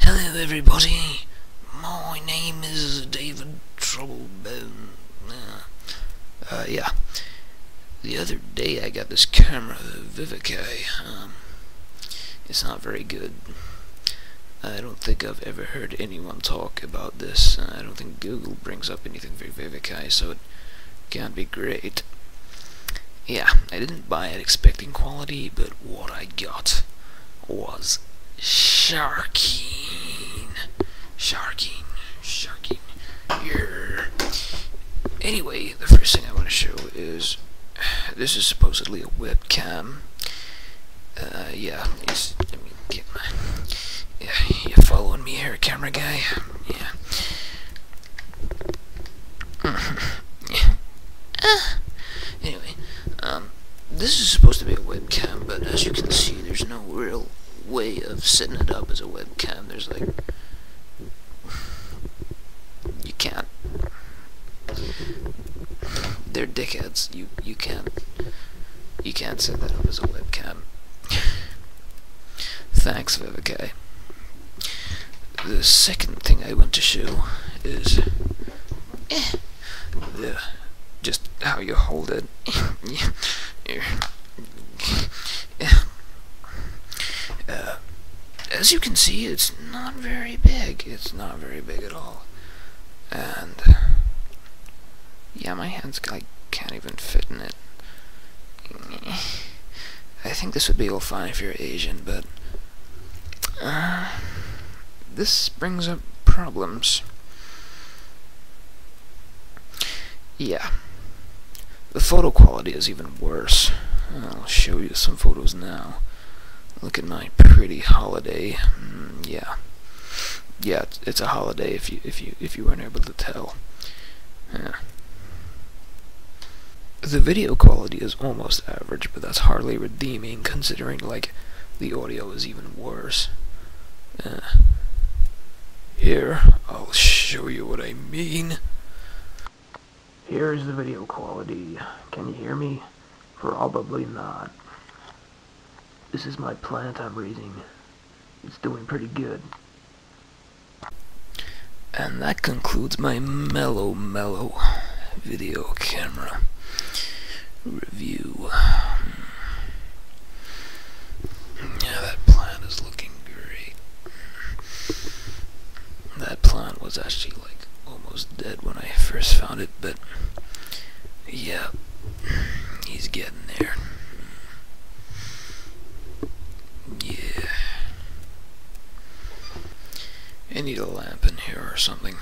Hello everybody, my name is David Troublebone. Yeah, the other day I got this camera, the VIVIKAI. It's not very good. I don't think I've ever heard anyone talk about this. I don't think Google brings up anything for VIVIKAI, so it can't be great. Yeah, I didn't buy it expecting quality, but what I got was Sharking. Yeah. Anyway, the first thing I want to show is this is supposedly a webcam. Yeah, let me get my. Yeah, you following me here, camera guy? Yeah. Anyway, this is supposed to be a webcam, but as you can see, there's no real way of setting it up as a webcam. There's like, you can't. They're dickheads. You can't set that up as a webcam. Thanks, VIVIKAI. The second thing I want to show is just how you hold it. As you can see, it's not very big. It's not very big at all. And yeah, my hands can't even fit in it. I think this would be all fine if you're Asian, but this brings up problems. Yeah, the photo quality is even worse. I'll show you some photos now. Look at my pretty holiday. Yeah, it's a holiday if you weren't able to tell. Yeah. The video quality is almost average, but that's hardly redeeming considering like the audio is even worse. Here, I'll show you what I mean. Here's the video quality. Can you hear me? Probably not. This is my plant I'm raising. It's doing pretty good. And that concludes my mellow video camera review. Yeah, that plant is looking great. That plant was actually like almost dead when I first found it, but yeah, he's getting there. Yeah. I need a lamp in here or something.